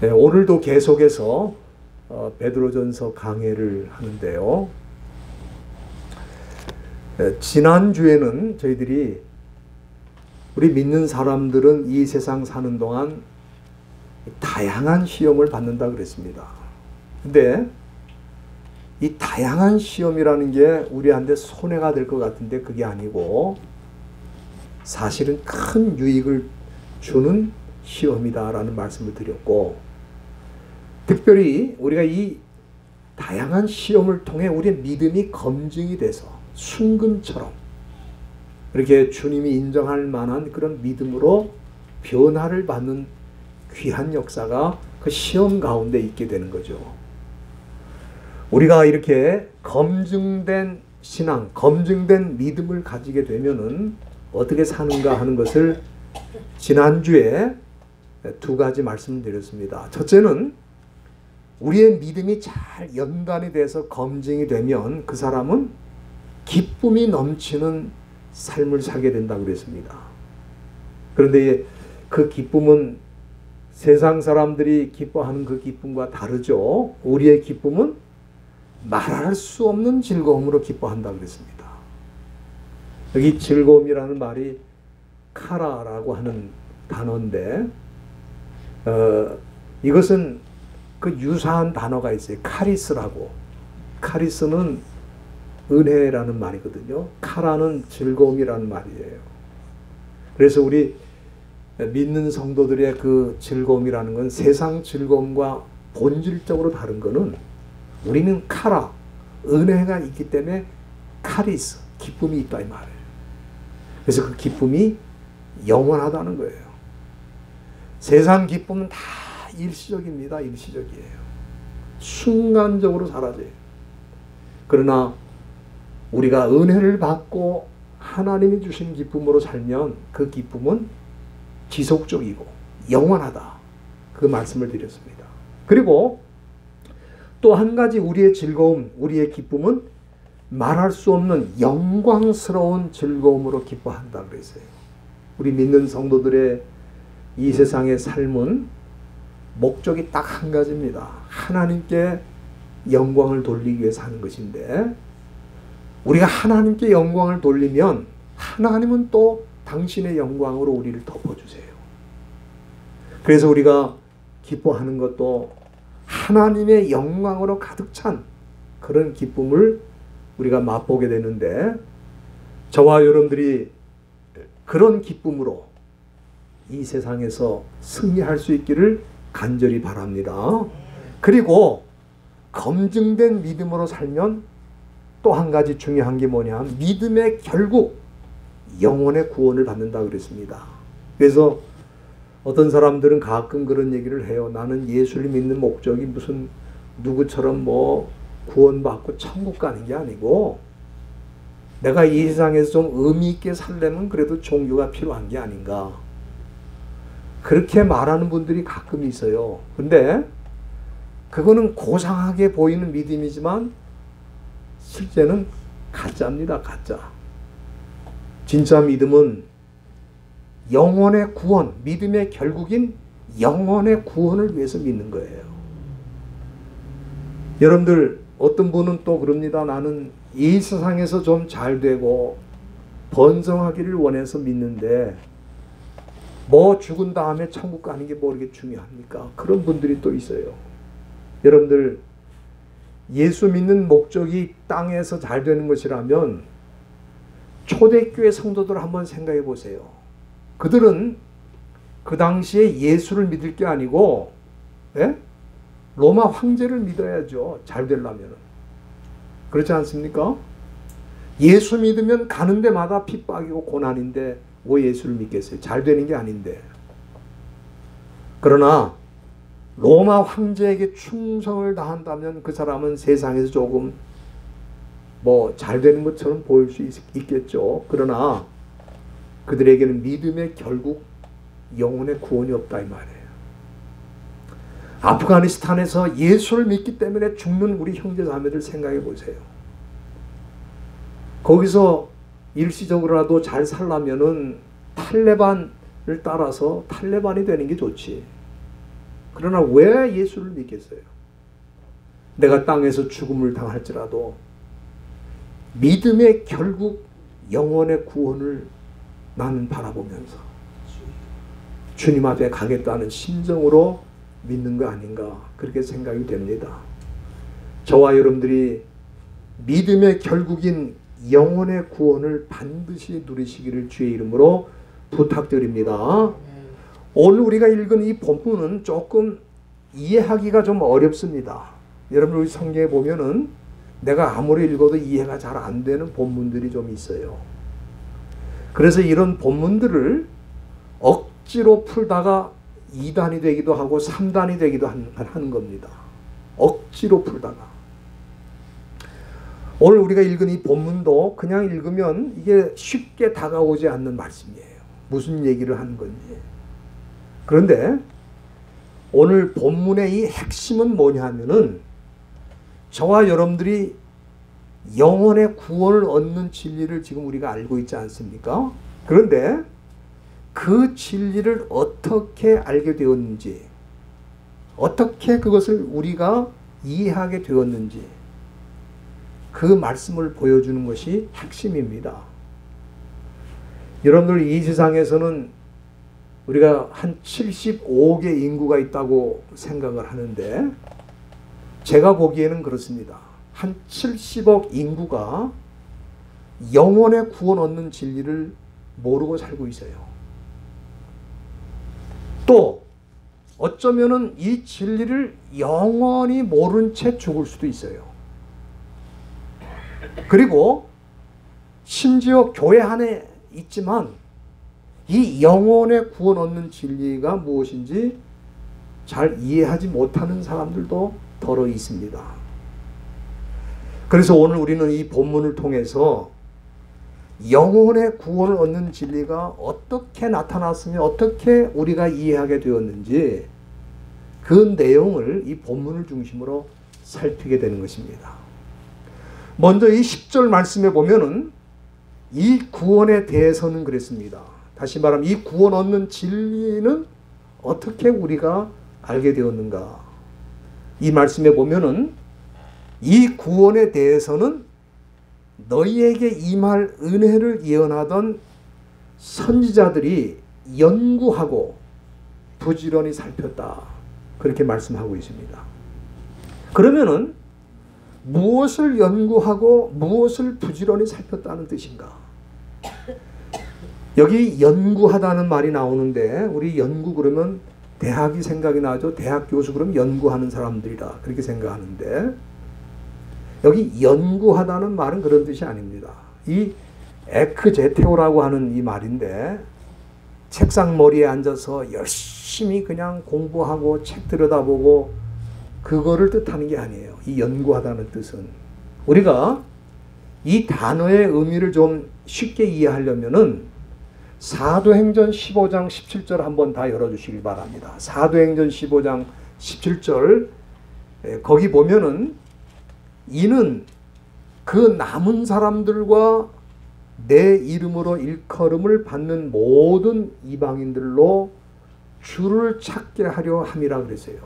네, 오늘도 계속해서 베드로전서 강해를 하는데요. 지난주에는 저희들이 우리 믿는 사람들은 이 세상 사는 동안 다양한 시험을 받는다 그랬습니다. 근데 이 다양한 시험이라는 게 우리한테 손해가 될 것 같은데 그게 아니고 사실은 큰 유익을 주는 시험이다라는 말씀을 드렸고, 특별히 우리가 이 다양한 시험을 통해 우리의 믿음이 검증이 돼서 순금처럼 이렇게 주님이 인정할 만한 그런 믿음으로 변화를 받는 귀한 역사가 그 시험 가운데 있게 되는 거죠. 우리가 이렇게 검증된 신앙, 검증된 믿음을 가지게 되면은 어떻게 사는가 하는 것을 지난주에 두 가지 말씀드렸습니다. 첫째는 우리의 믿음이 잘 연관이 돼서 검증이 되면 그 사람은 기쁨이 넘치는 삶을 살게 된다고 그랬습니다. 그런데 그 기쁨은 세상 사람들이 기뻐하는 그 기쁨과 다르죠. 우리의 기쁨은 말할 수 없는 즐거움으로 기뻐한다고 그랬습니다. 여기 즐거움이라는 말이 카라라고 하는 단어인데 이것은 그 유사한 단어가 있어요. 카리스라고. 카리스는 은혜라는 말이거든요. 카라는 즐거움이라는 말이에요. 그래서 우리 믿는 성도들의 그 즐거움이라는 건 세상 즐거움과 본질적으로 다른 거는 우리는 카라, 은혜가 있기 때문에 카리스, 기쁨이 있다 이 말이에요. 그래서 그 기쁨이 영원하다는 거예요. 세상 기쁨은 다 일시적입니다. 일시적이에요. 순간적으로 사라져요. 그러나 우리가 은혜를 받고 하나님이 주신 기쁨으로 살면 그 기쁨은 지속적이고 영원하다. 그 말씀을 드렸습니다. 그리고 또 한 가지 우리의 즐거움, 우리의 기쁨은 말할 수 없는 영광스러운 즐거움으로 기뻐한다 그랬어요. 우리 믿는 성도들의 이 세상의 삶은 목적이 딱 한 가지입니다. 하나님께 영광을 돌리기 위해 사는 것인데 우리가 하나님께 영광을 돌리면 하나님은 또 당신의 영광으로 우리를 덮어주세요. 그래서 우리가 기뻐하는 것도 하나님의 영광으로 가득 찬 그런 기쁨을 우리가 맛보게 되는데 저와 여러분들이 그런 기쁨으로 이 세상에서 승리할 수 있기를 간절히 바랍니다. 그리고 검증된 믿음으로 살면 또 한 가지 중요한 게 뭐냐, 믿음의 결국 영혼의 구원을 받는다 그랬습니다. 그래서 어떤 사람들은 가끔 그런 얘기를 해요. 나는 예수를 믿는 목적이 무슨 누구처럼 뭐 구원받고 천국 가는 게 아니고 내가 이 세상에서 좀 의미 있게 살려면 그래도 종교가 필요한 게 아닌가. 그렇게 말하는 분들이 가끔 있어요. 근데 그거는 고상하게 보이는 믿음이지만 실제는 가짜입니다. 가짜. 진짜 믿음은 영혼의 구원, 믿음의 결국인 영혼의 구원을 위해서 믿는 거예요. 여러분들 어떤 분은 또 그럽니다. 나는 이 세상에서 좀 잘 되고 번성하기를 원해서 믿는데 뭐 죽은 다음에 천국 가는 게 뭐 이렇게 중요합니까? 그런 분들이 또 있어요. 여러분들 예수 믿는 목적이 땅에서 잘 되는 것이라면 초대교회 성도들 한번 생각해 보세요. 그들은 그 당시에 예수를 믿을 게 아니고 로마 황제를 믿어야죠. 잘 되려면. 그렇지 않습니까? 예수 믿으면 가는 데마다 핍박이고 고난인데 왜 예수를 믿겠어요? 잘 되는 게 아닌데. 그러나 로마 황제에게 충성을 다한다면 그 사람은 세상에서 조금 뭐 잘 되는 것처럼 보일 수 있겠죠. 그러나 그들에게는 믿음의 결국 영혼의 구원이 없다 이 말이에요. 아프가니스탄에서 예수를 믿기 때문에 죽는 우리 형제자매들 생각해 보세요. 거기서 일시적으로라도 잘 살려면은 탈레반을 따라서 탈레반이 되는 게 좋지. 그러나 왜 예수를 믿겠어요? 내가 땅에서 죽음을 당할지라도 믿음의 결국 영혼의 구원을 나는 바라보면서 주님 앞에 가겠다는 심정으로 믿는 거 아닌가 그렇게 생각이 됩니다. 저와 여러분들이 믿음의 결국인 영혼의 구원을 반드시 누리시기를 주의 이름으로 부탁드립니다. 오늘 우리가 읽은 이 본문은 조금 이해하기가 좀 어렵습니다. 여러분 우리 성경에 보면은 내가 아무리 읽어도 이해가 잘 안 되는 본문들이 좀 있어요. 그래서 이런 본문들을 억지로 풀다가 2단이 되기도 하고 3단이 되기도 하는 겁니다. 억지로 풀다가. 오늘 우리가 읽은 이 본문도 그냥 읽으면 이게 쉽게 다가오지 않는 말씀이에요. 무슨 얘기를 하는 건지. 그런데 오늘 본문의 이 핵심은 뭐냐 하면은 저와 여러분들이 영혼의 구원을 얻는 진리를 지금 우리가 알고 있지 않습니까? 그런데 그 진리를 어떻게 알게 되었는지, 어떻게 그것을 우리가 이해하게 되었는지 그 말씀을 보여주는 것이 핵심입니다. 여러분들 이 세상에서는 우리가 한 75개 인구가 있다고 생각을 하는데 제가 보기에는 그렇습니다. 한 70억 인구가 영혼의 구원 얻는 진리를 모르고 살고 있어요. 또 어쩌면은 이 진리를 영원히 모른 채 죽을 수도 있어요. 그리고 심지어 교회 안에 있지만 이 영혼의 구원 얻는 진리가 무엇인지 잘 이해하지 못하는 사람들도 더러 있습니다. 그래서 오늘 우리는 이 본문을 통해서 영혼의 구원을 얻는 진리가 어떻게 나타났으며 어떻게 우리가 이해하게 되었는지 그 내용을 이 본문을 중심으로 살피게 되는 것입니다. 먼저 이 10절 말씀에 보면은 이 구원에 대해서는 그랬습니다. 다시 말하면 이 구원 얻는 진리는 어떻게 우리가 알게 되었는가. 이 말씀에 보면은 이 구원에 대해서는 너희에게 임할 은혜를 예언하던 선지자들이 연구하고 부지런히 살폈다. 그렇게 말씀하고 있습니다. 그러면은 무엇을 연구하고 무엇을 부지런히 살폈다는 뜻인가? 여기 연구하다는 말이 나오는데 우리 연구 그러면 대학이 생각이 나죠. 대학 교수 그러면 연구하는 사람들이라 그렇게 생각하는데 여기 연구하다는 말은 그런 뜻이 아닙니다. 이 에크제테오라고 하는 이 말인데 책상 머리에 앉아서 열심히 그냥 공부하고 책 들여다보고 그거를 뜻하는 게 아니에요. 이 연구하다는 뜻은 우리가 이 단어의 의미를 좀 쉽게 이해하려면은 사도행전 15장 17절 한번 다 열어주시길 바랍니다. 사도행전 15장 17절 거기 보면은 이는 그 남은 사람들과 내 이름으로 일컬음을 받는 모든 이방인들로 주를 찾게 하려 함이라 그랬어요.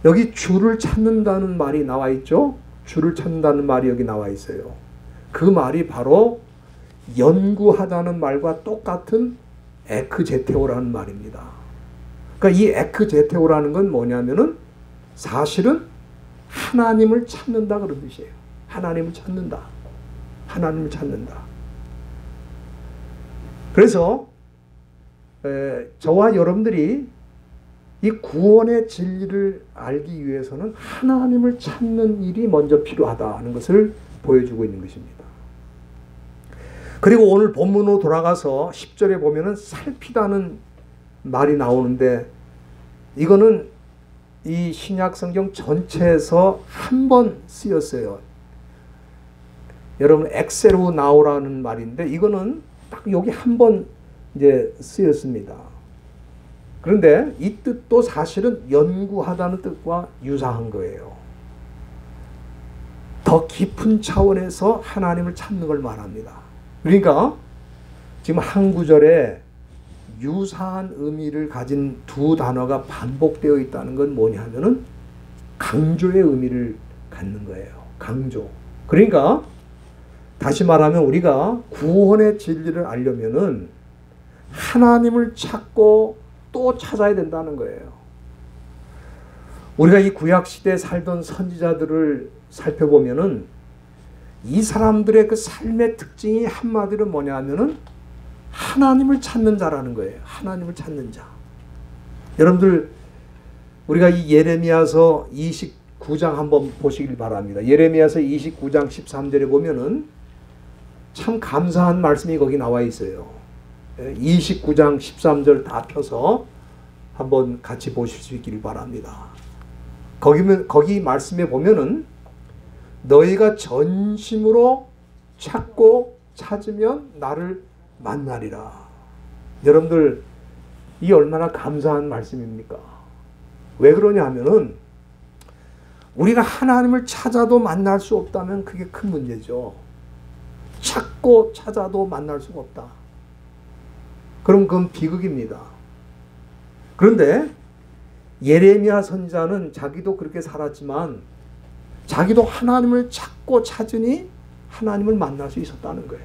여기 주를 찾는다는 말이 나와 있죠. 주를 찾는다는 말이 여기 나와 있어요. 그 말이 바로 연구하다는 말과 똑같은 에크제테오라는 말입니다. 그러니까 이 에크제테오라는 건 뭐냐면은 사실은 하나님을 찾는다 그런 뜻이에요. 하나님을 찾는다. 하나님을 찾는다. 그래서 저와 여러분들이 이 구원의 진리를 알기 위해서는 하나님을 찾는 일이 먼저 필요하다는 것을 보여주고 있는 것입니다. 그리고 오늘 본문으로 돌아가서 10절에 보면은 살피다는 말이 나오는데 이거는 이 신약 성경 전체에서 한 번 쓰였어요. 여러분 엑세로 나오라는 말인데 이거는 딱 여기 한 번 이제 쓰였습니다. 그런데 이 뜻도 사실은 연구하다는 뜻과 유사한 거예요. 더 깊은 차원에서 하나님을 찾는 걸 말합니다. 그러니까 지금 한 구절에 유사한 의미를 가진 두 단어가 반복되어 있다는 건 뭐냐 하면은 강조의 의미를 갖는 거예요. 강조. 그러니까 다시 말하면 우리가 구원의 진리를 알려면은 하나님을 찾고 또 찾아야 된다는 거예요. 우리가 이 구약 시대에 살던 선지자들을 살펴보면은 이 사람들의 그 삶의 특징이 한마디로 뭐냐 하면은 하나님을 찾는 자라는 거예요. 하나님을 찾는 자. 여러분들 우리가 이 예레미야서 29장 한번 보시길 바랍니다. 예레미야서 29장 13절에 보면은 참 감사한 말씀이 거기 나와 있어요. 29장 13절 다 펴서 한번 같이 보실 수 있기를 바랍니다. 거기 말씀에 보면은 너희가 전심으로 찾고 찾으면 나를 만나리라. 여러분들 이 얼마나 감사한 말씀입니까? 왜 그러냐 하면은 우리가 하나님을 찾아도 만날 수 없다면 그게 큰 문제죠. 찾고 찾아도 만날 수가 없다. 그럼 그건 비극입니다. 그런데 예레미야 선지자는 자기도 그렇게 살았지만 자기도 하나님을 찾고 찾으니 하나님을 만날 수 있었다는 거예요.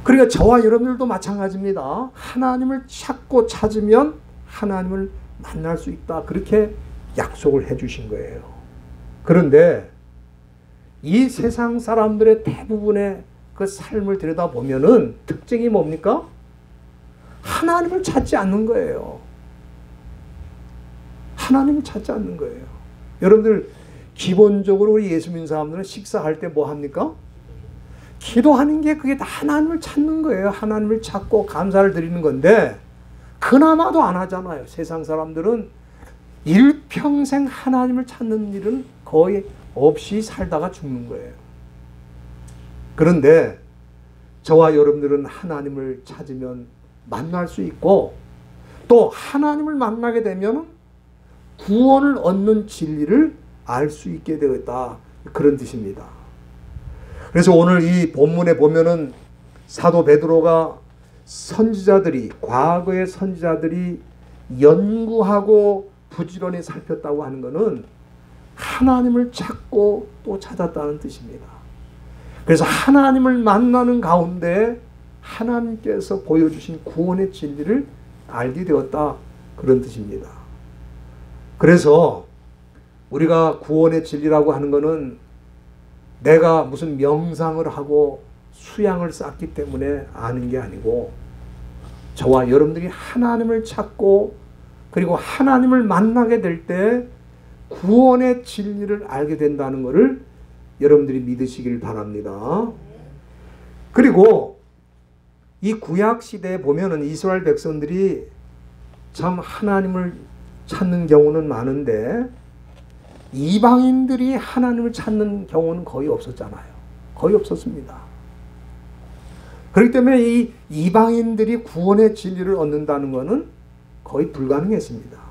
그러니까 저와 여러분들도 마찬가지입니다. 하나님을 찾고 찾으면 하나님을 만날 수 있다. 그렇게 약속을 해 주신 거예요. 그런데 이 세상 사람들의 대부분의 그 삶을 들여다보면은 특징이 뭡니까? 하나님을 찾지 않는 거예요. 하나님을 찾지 않는 거예요. 여러분들 기본적으로 우리 예수 믿는 사람들은 식사할 때 뭐 합니까? 기도하는 게 그게 다 하나님을 찾는 거예요. 하나님을 찾고 감사를 드리는 건데 그나마도 안 하잖아요. 세상 사람들은 일평생 하나님을 찾는 일은 거의 없이 살다가 죽는 거예요. 그런데 저와 여러분들은 하나님을 찾으면 만날 수 있고 또 하나님을 만나게 되면 구원을 얻는 진리를 알 수 있게 되었다. 그런 뜻입니다. 그래서 오늘 이 본문에 보면은 사도 베드로가 선지자들이 과거의 선지자들이 연구하고 부지런히 살폈다고 하는 것은 하나님을 찾고 또 찾았다는 뜻입니다. 그래서 하나님을 만나는 가운데 하나님께서 보여주신 구원의 진리를 알게 되었다. 그런 뜻입니다. 그래서 우리가 구원의 진리라고 하는 것은 내가 무슨 명상을 하고 수양을 쌓기 때문에 아는 게 아니고 저와 여러분들이 하나님을 찾고 그리고 하나님을 만나게 될 때 구원의 진리를 알게 된다는 것을 여러분들이 믿으시길 바랍니다. 그리고 이 구약 시대에 보면은 이스라엘 백성들이 참 하나님을 찾는 경우는 많은데 이방인들이 하나님을 찾는 경우는 거의 없었잖아요. 거의 없었습니다. 그렇기 때문에 이 이방인들이 구원의 진리를 얻는다는 것은 거의 불가능했습니다.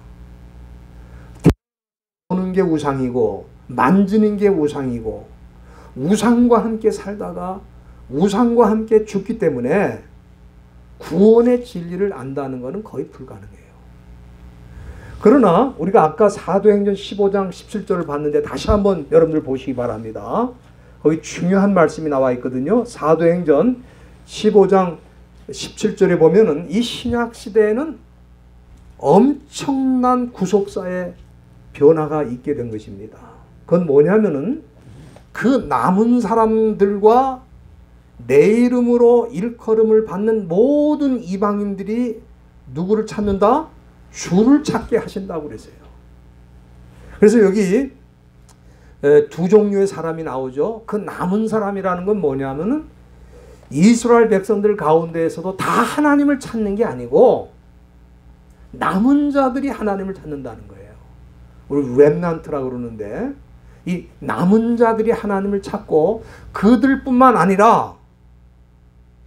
보는 게 우상이고 만지는 게 우상이고 우상과 함께 살다가 우상과 함께 죽기 때문에 구원의 진리를 안다는 것은 거의 불가능해요. 그러나 우리가 아까 사도행전 15장 17절을 봤는데 다시 한번 여러분들 보시기 바랍니다. 거기 중요한 말씀이 나와 있거든요. 사도행전 15장 17절에 보면은 이 신약 시대에는 엄청난 구속사의 변화가 있게 된 것입니다. 그건 뭐냐면은 그 남은 사람들과 내 이름으로 일컬음을 받는 모든 이방인들이 누구를 찾는다? 주를 찾게 하신다고 그랬어요. 그래서 여기 두 종류의 사람이 나오죠. 그 남은 사람이라는 건 뭐냐면은 이스라엘 백성들 가운데에서도 다 하나님을 찾는 게 아니고 남은 자들이 하나님을 찾는다는 거예요. 우리 렘넌트라고 그러는데 이 남은 자들이 하나님을 찾고 그들뿐만 아니라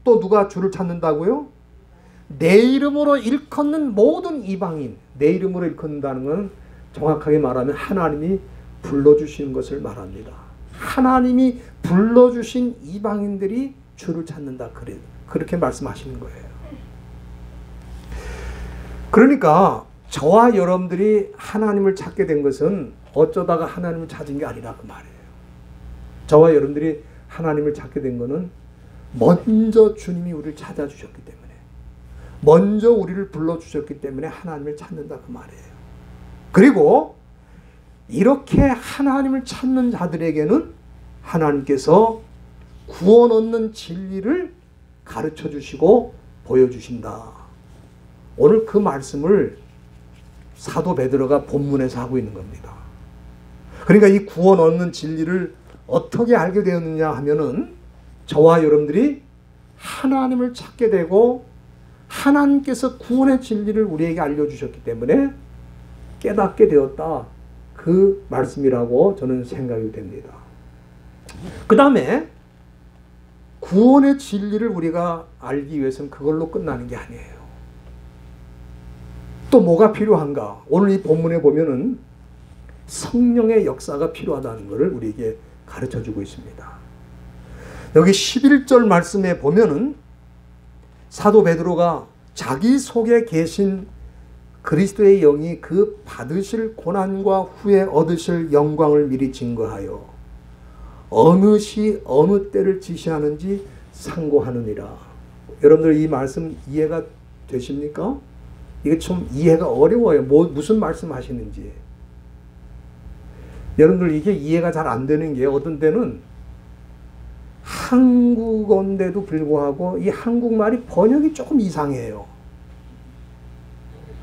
또 누가 주를 찾는다고요? 내 이름으로 일컫는 모든 이방인, 내 이름으로 일컫는다는 건 정확하게 말하면 하나님이 불러주시는 것을 말합니다. 하나님이 불러주신 이방인들이 주를 찾는다. 그렇게 말씀하시는 거예요. 그러니까 저와 여러분들이 하나님을 찾게 된 것은 어쩌다가 하나님을 찾은 게 아니라 그 말이에요. 저와 여러분들이 하나님을 찾게 된 것은 먼저 주님이 우리를 찾아주셨기 때문에, 먼저 우리를 불러주셨기 때문에 하나님을 찾는다 그 말이에요. 그리고 이렇게 하나님을 찾는 자들에게는 하나님께서 구원 얻는 진리를 가르쳐 주시고 보여주신다. 오늘 그 말씀을 사도 베드로가 본문에서 하고 있는 겁니다. 그러니까 이 구원 얻는 진리를 어떻게 알게 되었느냐 하면은 저와 여러분들이 하나님을 찾게 되고 하나님께서 구원의 진리를 우리에게 알려주셨기 때문에 깨닫게 되었다. 그 말씀이라고 저는 생각이 됩니다. 그 다음에 구원의 진리를 우리가 알기 위해서는 그걸로 끝나는 게 아니에요. 또 뭐가 필요한가? 오늘 이 본문에 보면은 성령의 역사가 필요하다는 것을 우리에게 가르쳐 주고 있습니다. 여기 11절 말씀에 보면은 사도 베드로가 자기 속에 계신 그리스도의 영이 그 받으실 고난과 후에 얻으실 영광을 미리 증거하여 어느 시 어느 때를 지시하는지 상고하느니라. 여러분들 이 말씀 이해가 되십니까? 이게 좀 이해가 어려워요. 무슨 말씀 하시는지. 여러분들 이게 이해가 잘 안 되는 게 어떤 때는 한국어인데도 불구하고 이 한국말이 번역이 조금 이상해요.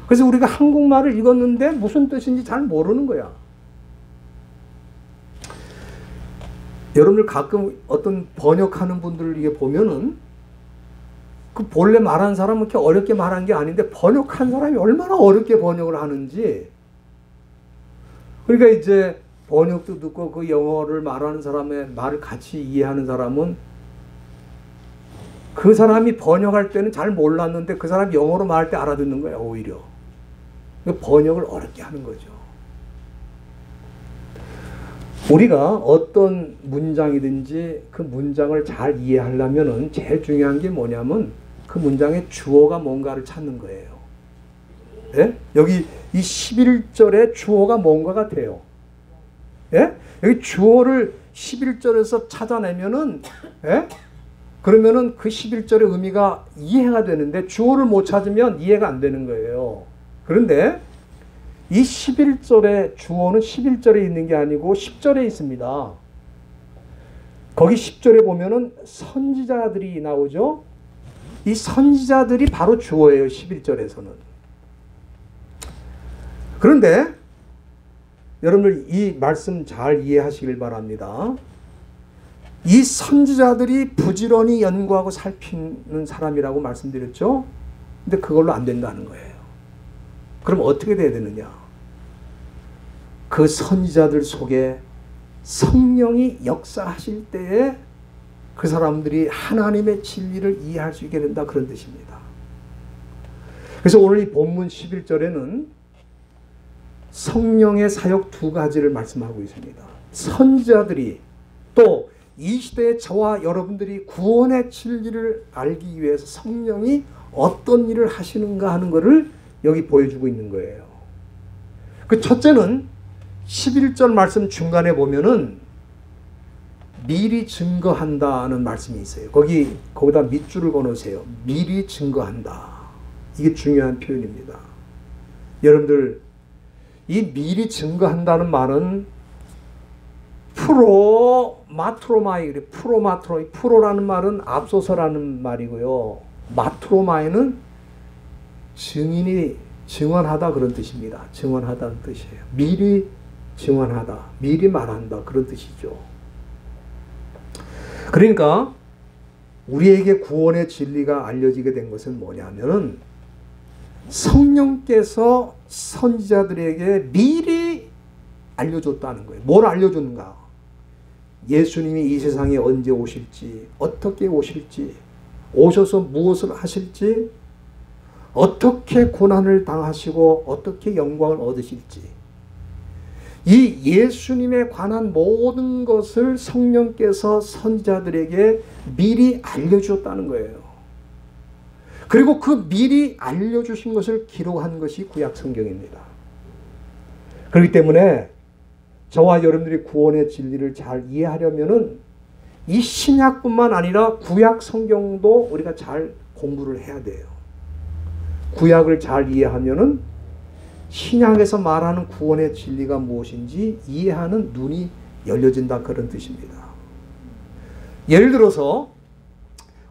그래서 우리가 한국말을 읽었는데 무슨 뜻인지 잘 모르는 거야. 여러분들 가끔 어떤 번역하는 분들을 이게 보면은 그 본래 말하는 사람은 그렇게 어렵게 말한 게 아닌데 번역한 사람이 얼마나 어렵게 번역을 하는지. 그러니까 이제 번역도 듣고 그 영어를 말하는 사람의 말을 같이 이해하는 사람은 그 사람이 번역할 때는 잘 몰랐는데 그 사람이 영어로 말할 때 알아듣는 거야, 오히려. 번역을 어렵게 하는 거죠. 우리가 어떤 문장이든지 그 문장을 잘 이해하려면은 제일 중요한 게 뭐냐면 그 문장의 주어가 뭔가를 찾는 거예요. 예? 여기 이 11절에 주어가 뭔가 같아요. 예? 여기 주어를 11절에서 찾아내면은, 예? 그러면은 그 11절의 의미가 이해가 되는데 주어를 못 찾으면 이해가 안 되는 거예요. 그런데 이 11절의 주어는 11절에 있는 게 아니고 10절에 있습니다. 거기 10절에 보면은 선지자들이 나오죠. 이 선지자들이 바로 주어예요. 11절에서는. 그런데 여러분들 이 말씀 잘 이해하시길 바랍니다. 이 선지자들이 부지런히 연구하고 살피는 사람이라고 말씀드렸죠. 근데 그걸로 안 된다는 거예요. 그럼 어떻게 돼야 되느냐? 그 선지자들 속에 성령이 역사하실 때에 그 사람들이 하나님의 진리를 이해할 수 있게 된다, 그런 뜻입니다. 그래서 오늘 이 본문 11절에는 성령의 사역 두 가지를 말씀하고 있습니다. 선지자들이 또 이 시대의 저와 여러분들이 구원의 진리를 알기 위해서 성령이 어떤 일을 하시는가 하는 것을 여기 보여주고 있는 거예요. 그 첫째는 11절 말씀 중간에 보면은 미리 증거한다는 말씀이 있어요. 거기다 밑줄을 그어놓으세요. 미리 증거한다. 이게 중요한 표현입니다. 여러분들 이 미리 증거한다는 말은 프로라는 말은 앞서서라는 말이고요. 마트로마이는 증언하다 그런 뜻입니다. 증언하다는 뜻이에요. 미리 증언하다, 미리 말한다 그런 뜻이죠. 그러니까 우리에게 구원의 진리가 알려지게 된 것은 뭐냐면은 성령께서 선지자들에게 미리 알려줬다는 거예요. 뭘 알려줬는가? 예수님이 이 세상에 언제 오실지, 어떻게 오실지, 오셔서 무엇을 하실지, 어떻게 고난을 당하시고 어떻게 영광을 얻으실지, 이 예수님에 관한 모든 것을 성령께서 선지자들에게 미리 알려주었다는 거예요. 그리고 그 미리 알려주신 것을 기록한 것이 구약 성경입니다. 그렇기 때문에 저와 여러분들이 구원의 진리를 잘 이해하려면은 이 신약뿐만 아니라 구약 성경도 우리가 잘 공부를 해야 돼요. 구약을 잘 이해하면은 신약에서 말하는 구원의 진리가 무엇인지 이해하는 눈이 열려진다, 그런 뜻입니다. 예를 들어서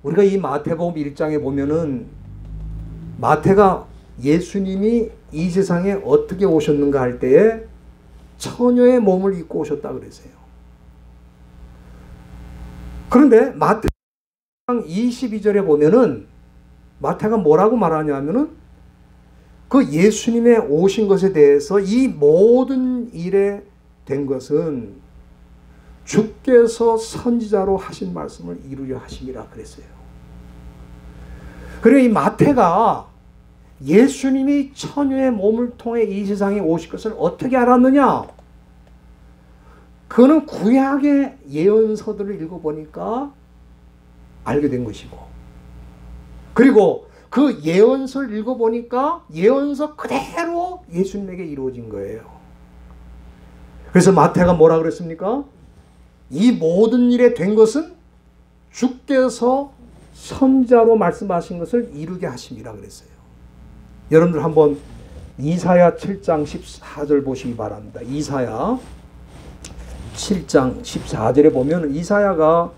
우리가 이 마태복음 1장에 보면은 마태가 예수님이 이 세상에 어떻게 오셨는가 할 때에 처녀의 몸을 입고 오셨다 그랬어요. 그런데 마태복음 22절에 보면은 마태가 뭐라고 말하냐면은 그 예수님의 오신 것에 대해서 이 모든 일에 된 것은 주께서 선지자로 하신 말씀을 이루려 하심이라 그랬어요. 그리고 이 마태가 예수님이 처녀의 몸을 통해 이 세상에 오실 것을 어떻게 알았느냐? 그는 구약의 예언서들을 읽어보니까 알게 된 것이고, 그리고 그 예언서를 읽어보니까 예언서 그대로 예수님에게 이루어진 거예요. 그래서 마태가 뭐라 그랬습니까? 이 모든 일에 된 것은 주께서 선지자로 말씀하신 것을 이루게 하심이라 그랬어요. 여러분들 한번 이사야 7장 14절 보시기 바랍니다. 이사야 7장 14절에 보면 이사야가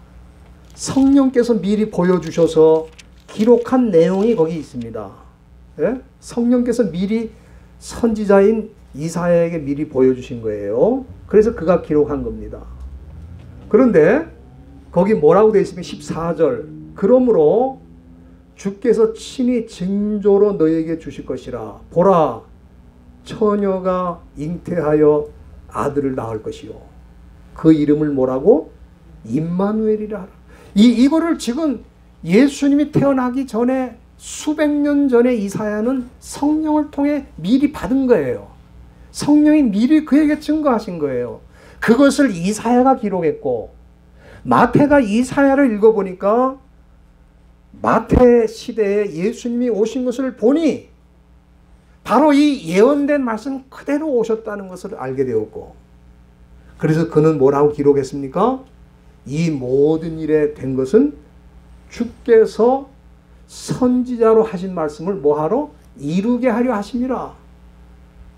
성령께서 미리 보여주셔서 기록한 내용이 거기 있습니다. 예? 성령께서 미리 선지자인 이사야에게 미리 보여주신 거예요. 그래서 그가 기록한 겁니다. 그런데 거기 뭐라고 되어 있으면 14절, 그러므로 주께서 친히 징조로 너에게 주실 것이라. 보라, 처녀가 잉태하여 아들을 낳을 것이요. 그 이름을 뭐라고? 임마누엘이라 하라. 이거를 지금 예수님이 태어나기 전에 수백 년 전에 이사야는 성령을 통해 미리 받은 거예요. 성령이 미리 그에게 증거하신 거예요. 그것을 이사야가 기록했고, 마태가 이사야를 읽어보니까 마태 시대에 예수님이 오신 것을 보니 바로 이 예언된 말씀 그대로 오셨다는 것을 알게 되었고, 그래서 그는 뭐라고 기록했습니까? 이 모든 일에 된 것은 주께서 선지자로 하신 말씀을 뭐하러? 이루게 하려 하심이라.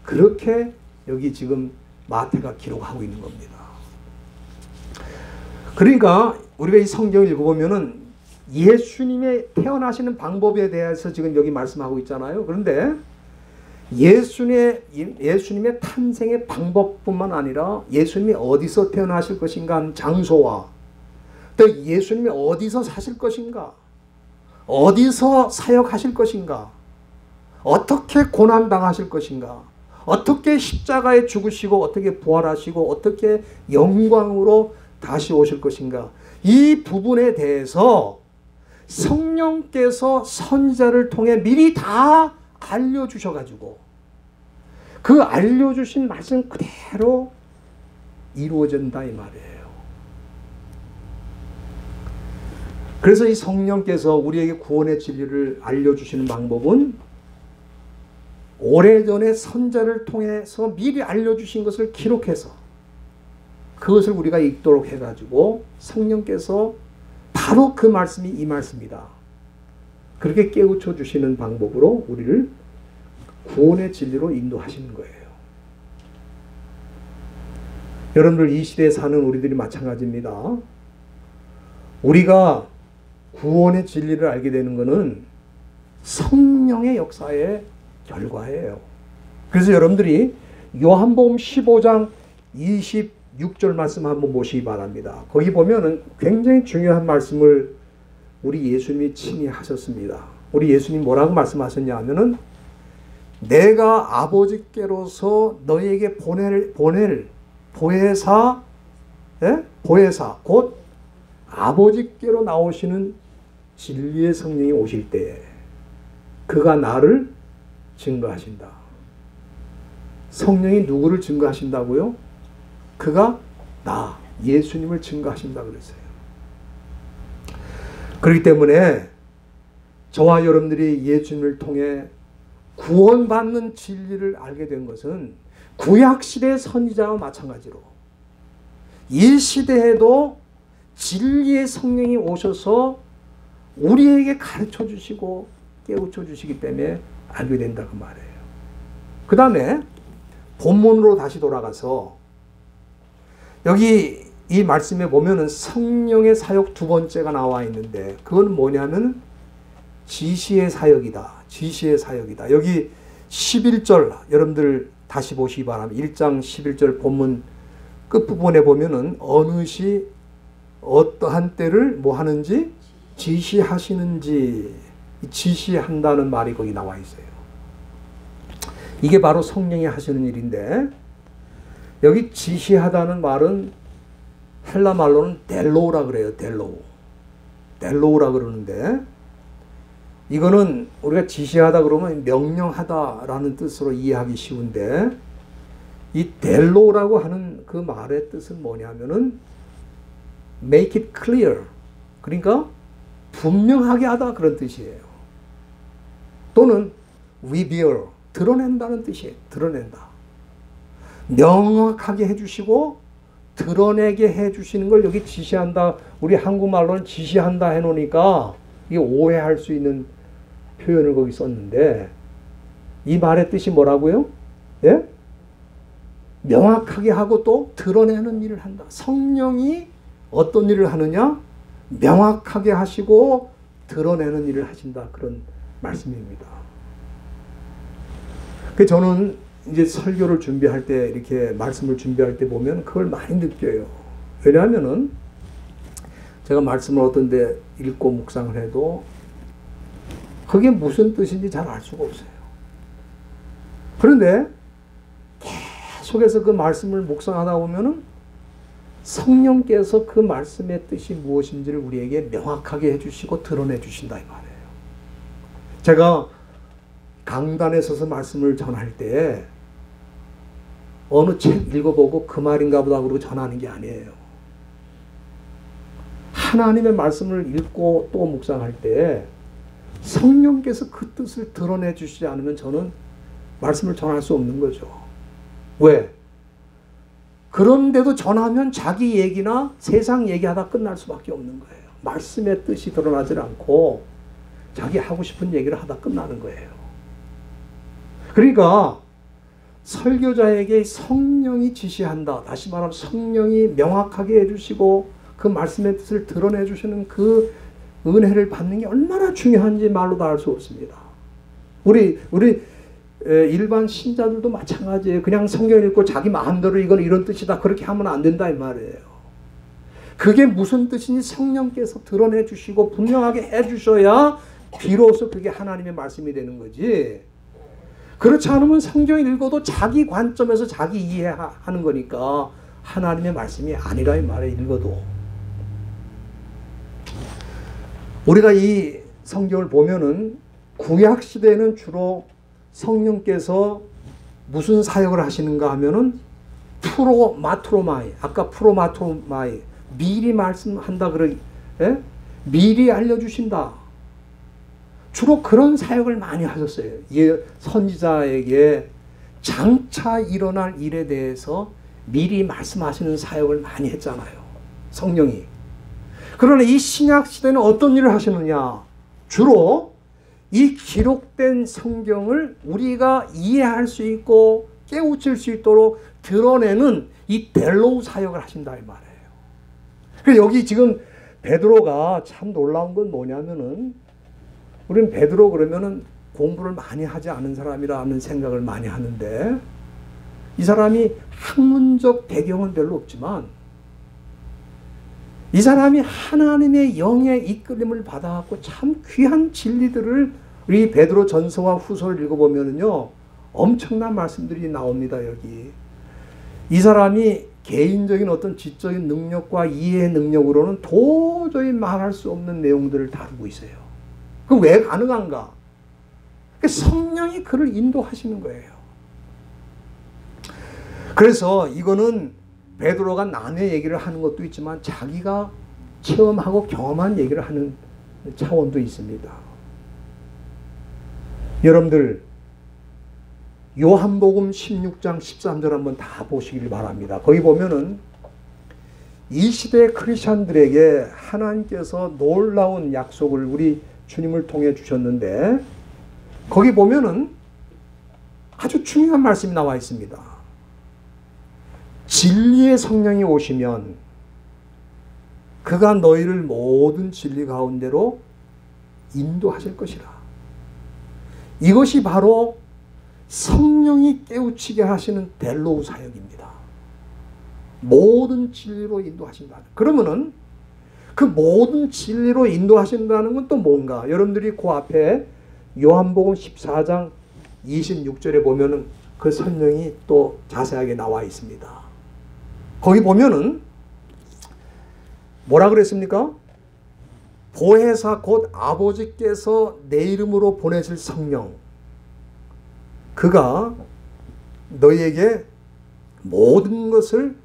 그렇게 여기 지금 마태가 기록하고 있는 겁니다. 그러니까 우리가 이 성경을 읽어보면은 예수님의 태어나시는 방법에 대해서 지금 여기 말씀하고 있잖아요. 그런데 예수님의 탄생의 방법뿐만 아니라 예수님이 어디서 태어나실 것인가 하는 장소와 또 예수님이 어디서 사실 것인가, 어디서 사역하실 것인가, 어떻게 고난당하실 것인가, 어떻게 십자가에 죽으시고 어떻게 부활하시고 어떻게 영광으로 다시 오실 것인가, 이 부분에 대해서 성령께서 선지자를 통해 미리 다 알려주셔가지고 그 알려주신 말씀 그대로 이루어진다 이 말이에요. 그래서 이 성령께서 우리에게 구원의 진리를 알려주시는 방법은 오래전에 선지자를 통해서 미리 알려주신 것을 기록해서 그것을 우리가 읽도록 해가지고 성령께서 바로 그 말씀이 이 말씀이다, 그렇게 깨우쳐 주시는 방법으로 우리를 구원의 진리로 인도하시는 거예요. 여러분들 이 시대에 사는 우리들이 마찬가지입니다. 우리가 구원의 진리를 알게 되는 것은 성령의 역사의 결과예요. 그래서 여러분들이 요한복음 15장 26절 말씀 한번 보시기 바랍니다. 거기 보면은 굉장히 중요한 말씀을 우리 예수님이 친히 하셨습니다. 우리 예수님 뭐라고 말씀하셨냐 하면은 내가 아버지께로서 너희에게 보낼 보혜사, 보혜사 곧 아버지께로 나오시는 진리의 성령이 오실 때에 그가 나를 증거하신다. 성령이 누구를 증거하신다고요? 그가 나 예수님을 증거하신다 그랬어요. 그렇기 때문에 저와 여러분들이 예수님을 통해 구원받는 진리를 알게 된 것은 구약시대의 선지자와 마찬가지로 이 시대에도 진리의 성령이 오셔서 우리에게 가르쳐 주시고 깨우쳐 주시기 때문에 알게 된다 그 말이에요. 그 다음에 본문으로 다시 돌아가서 여기 이 말씀에 보면은 성령의 사역 두 번째가 나와 있는데 그건 뭐냐면 지시의 사역이다. 지시의 사역이다. 여기 11절 여러분들 다시 보시기 바랍니다. 1장 11절 본문 끝부분에 보면은 어느 시 어떠한 때를 뭐 하는지 지시하시는지 지시한다는 말이 거기 나와 있어요. 이게 바로 성령이 하시는 일인데 여기 지시하다는 말은 헬라 말로는 델로우라 그래요. 델로우라 그러는데 이거는 우리가 지시하다 그러면 명령하다라는 뜻으로 이해하기 쉬운데 이 델로라고 하는 그 말의 뜻은 뭐냐면은 make it clear. 그러니까 분명하게 하다 그런 뜻이에요. 또는 reveal. 드러낸다는 뜻이에요. 드러낸다. 명확하게 해주시고 드러내게 해주시는 걸 여기 지시한다. 우리 한국말로는 지시한다 해놓으니까 이게 오해할 수 있는 표현을 거기 썼는데 이 말의 뜻이 뭐라고요? 예? 명확하게 하고 또 드러내는 일을 한다. 성령이 어떤 일을 하느냐? 명확하게 하시고 드러내는 일을 하신다. 그런 말씀입니다. 저는 이제 설교를 준비할 때 이렇게 말씀을 준비할 때 보면 그걸 많이 느껴요. 왜냐하면은 제가 말씀을 어떤 데 읽고 묵상을 해도 그게 무슨 뜻인지 잘 알 수가 없어요. 그런데 계속해서 그 말씀을 묵상하다 보면은 성령께서 그 말씀의 뜻이 무엇인지를 우리에게 명확하게 해주시고 드러내 주신다 이 말이에요. 제가 강단에 서서 말씀을 전할 때 어느 책 읽어보고 그 말인가 보다 그러고 전하는 게 아니에요. 하나님의 말씀을 읽고 또 묵상할 때 성령께서 그 뜻을 드러내 주시지 않으면 저는 말씀을 전할 수 없는 거죠. 왜? 그런데도 전하면 자기 얘기나 세상 얘기하다 끝날 수밖에 없는 거예요. 말씀의 뜻이 드러나질 않고 자기 하고 싶은 얘기를 하다 끝나는 거예요. 그러니까 설교자에게 성령이 지시한다. 다시 말하면 성령이 명확하게 해주시고 그 말씀의 뜻을 드러내 주시는 그 은혜를 받는 게 얼마나 중요한지 말로 다 알 수 없습니다. 우리 일반 신자들도 마찬가지예요. 그냥 성경 읽고 자기 마음대로 이건 이런 뜻이다. 그렇게 하면 안 된다 이 말이에요. 그게 무슨 뜻인지 성령께서 드러내 주시고 분명하게 해 주셔야 비로소 그게 하나님의 말씀이 되는 거지. 그렇지 않으면 성경 읽어도 자기 관점에서 자기 이해하는 거니까 하나님의 말씀이 아니라 이 말에 읽어도. 우리가 이 성경을 보면은 구약 시대에는 주로 성령께서 무슨 사역을 하시는가 하면은 프로마트로마이, 아까 프로마트로마이, 미리 말씀한다 예? 미리 알려주신다. 주로 그런 사역을 많이 하셨어요. 선지자에게 장차 일어날 일에 대해서 미리 말씀하시는 사역을 많이 했잖아요. 성령이. 그러나 이 신약 시대는 어떤 일을 하시느냐? 주로 이 기록된 성경을 우리가 이해할 수 있고 깨우칠 수 있도록 드러내는 이 델로우 사역을 하신다 이 말이에요. 그래서 여기 지금 베드로가 참 놀라운 건 뭐냐면은 우리는 베드로 그러면은 공부를 많이 하지 않은 사람이라는 생각을 많이 하는데 이 사람이 학문적 배경은 별로 없지만 이 사람이 하나님의 영의 이끌림을 받아갖고 참 귀한 진리들을 우리 베드로 전서와 후서를 읽어보면은요 엄청난 말씀들이 나옵니다. 여기 이 사람이 개인적인 어떤 지적인 능력과 이해 능력으로는 도저히 말할 수 없는 내용들을 다루고 있어요. 그 왜 가능한가? 성령이 그를 인도하시는 거예요. 그래서 이거는 베드로가 남의 얘기를 하는 것도 있지만 자기가 체험하고 경험한 얘기를 하는 차원도 있습니다. 여러분들 요한복음 16장 13절 한번 다 보시길 바랍니다. 거기 보면은 이 시대 크리스천들에게 하나님께서 놀라운 약속을 우리 주님을 통해 주셨는데 거기 보면은 아주 중요한 말씀이 나와 있습니다. 진리의 성령이 오시면 그가 너희를 모든 진리 가운데로 인도하실 것이라. 이것이 바로 성령이 깨우치게 하시는 델로우 사역입니다. 모든 진리로 인도하신다. 그러면은 그 모든 진리로 인도하신다는 건 또 뭔가? 여러분들이 그 앞에 요한복음 14장 26절에 보면은 그 설명이 또 자세하게 나와 있습니다. 거기 보면은 뭐라 그랬습니까? 보혜사 곧 아버지께서 내 이름으로 보내실 성령, 그가 너희에게 모든 것을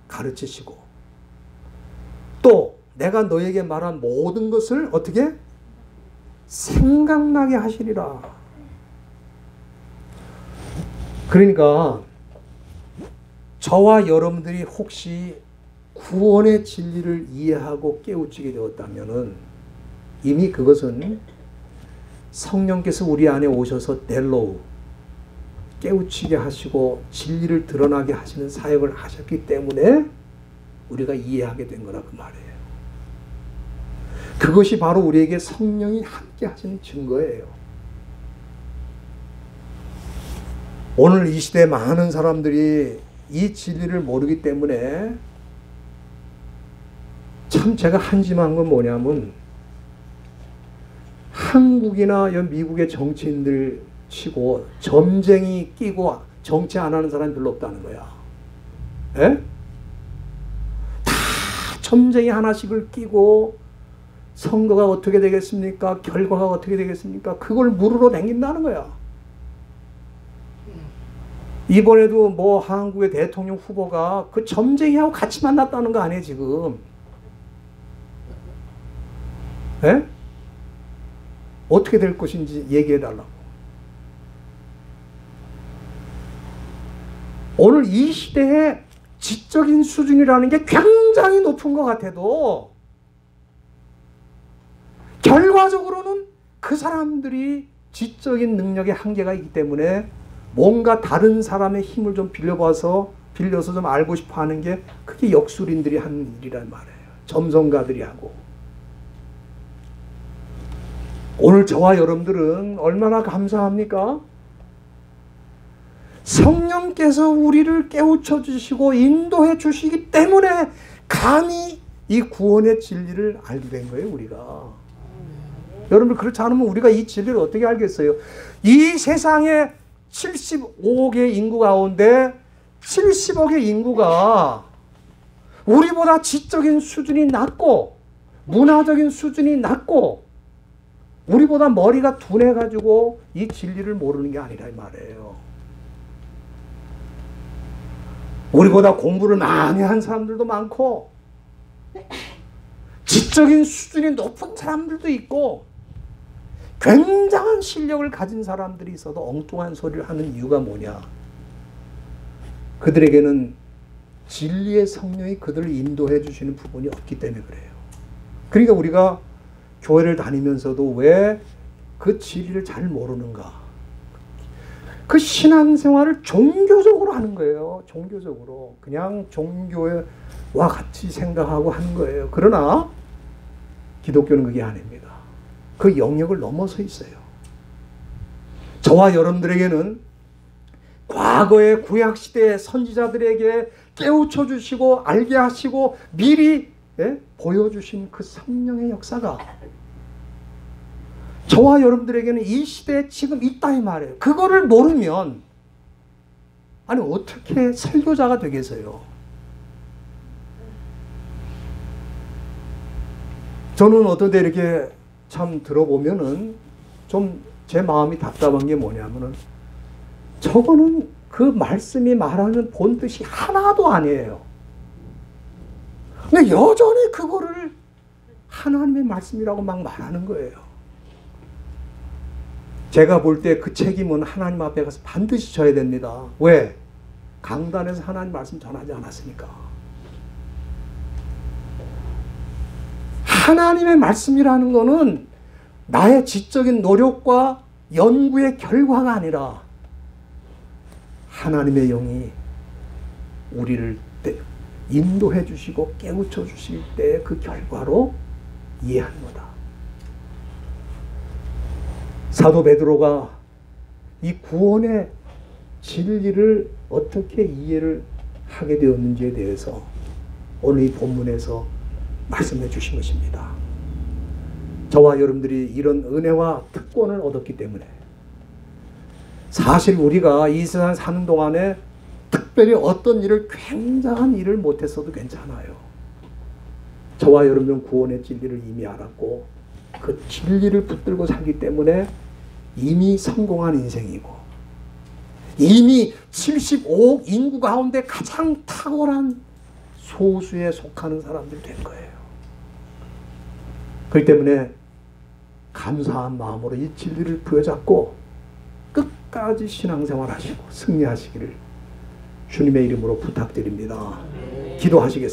가르치시고 또 내가 너희에게 말한 모든 것을 어떻게? 생각나게 하시리라. 그러니까 저와 여러분들이 혹시 구원의 진리를 이해하고 깨우치게 되었다면 이미 그것은 성령께서 우리 안에 오셔서 델로우 깨우치게 하시고 진리를 드러나게 하시는 사역을 하셨기 때문에 우리가 이해하게 된 거라 그 말이에요. 그것이 바로 우리에게 성령이 함께 하시는 증거예요. 오늘 이 시대에 많은 사람들이 이 진리를 모르기 때문에 참 제가 한심한 건 뭐냐면 한국이나 미국의 정치인들 치고 점쟁이 끼고 정치 안 하는 사람이 별로 없다는 거야. 에? 다 점쟁이 하나씩을 끼고 선거가 어떻게 되겠습니까? 결과가 어떻게 되겠습니까? 그걸 물으러 다닌다는 거야. 이번에도 뭐 한국의 대통령 후보가 그 점쟁이하고 같이 만났다는 거 아니에요 지금? 에? 어떻게 될 것인지 얘기해 달라고. 오늘 이 시대의 지적인 수준이라는 게 굉장히 높은 것 같아도 결과적으로는 그 사람들이 지적인 능력에 한계가 있기 때문에 뭔가 다른 사람의 힘을 좀 빌려서 좀 알고 싶어 하는 게 그게 역술인들이 하는 일이란 말이에요. 점성가들이 하고. 오늘 저와 여러분들은 얼마나 감사합니까? 성령께서 우리를 깨우쳐 주시고 인도해 주시기 때문에 감히 이 구원의 진리를 알게 된 거예요, 우리가. 여러분들 그렇지 않으면 우리가 이 진리를 어떻게 알겠어요? 이 세상에 75억의 인구 가운데 70억의 인구가 우리보다 지적인 수준이 낮고 문화적인 수준이 낮고 우리보다 머리가 둔해가지고 이 진리를 모르는 게 아니라 이 말이에요. 우리보다 공부를 많이 한 사람들도 많고 지적인 수준이 높은 사람들도 있고 굉장한 실력을 가진 사람들이 있어도 엉뚱한 소리를 하는 이유가 뭐냐? 그들에게는 진리의 성령이 그들을 인도해 주시는 부분이 없기 때문에 그래요. 그러니까 우리가 교회를 다니면서도 왜 그 진리를 잘 모르는가? 그 신앙생활을 종교적으로 하는 거예요. 종교적으로. 그냥 종교와 같이 생각하고 하는 거예요. 그러나 기독교는 그게 아닙니다. 그 영역을 넘어서 있어요. 저와 여러분들에게는 과거의 구약시대의 선지자들에게 깨우쳐 주시고 알게 하시고 미리 보여주신 그 성령의 역사가 저와 여러분들에게는 이 시대에 지금 있다 이 말이에요. 그거를 모르면 아니 어떻게 설교자가 되겠어요? 저는 어떤 때 이렇게 참 들어보면은 좀 제 마음이 답답한 게 뭐냐면은 저거는 그 말씀이 말하는 본뜻이 하나도 아니에요. 근데 여전히 그거를 하나님의 말씀이라고 막 말하는 거예요. 제가 볼 때 그 책임은 하나님 앞에 가서 반드시 져야 됩니다. 왜? 강단에서 하나님 말씀 전하지 않았으니까. 하나님의 말씀이라는 거는 나의 지적인 노력과 연구의 결과가 아니라 하나님의 영이 우리를 인도해 주시고 깨우쳐 주실 때 그 결과로 이해하는 거다. 사도 베드로가 이 구원의 진리를 어떻게 이해를 하게 되었는지에 대해서 오늘 이 본문에서 말씀해 주신 것입니다. 저와 여러분들이 이런 은혜와 특권을 얻었기 때문에 사실 우리가 이 세상 사는 동안에 특별히 어떤 일을 굉장한 일을 못했어도 괜찮아요. 저와 여러분은 구원의 진리를 이미 알았고 그 진리를 붙들고 살기 때문에 이미 성공한 인생이고 이미 75억 인구 가운데 가장 탁월한 소수에 속하는 사람들 된 거예요. 그렇기 때문에 감사한 마음으로 이 진리를 부여잡고 끝까지 신앙생활 하시고 승리하시기를 주님의 이름으로 부탁드립니다. 기도하시겠습니다.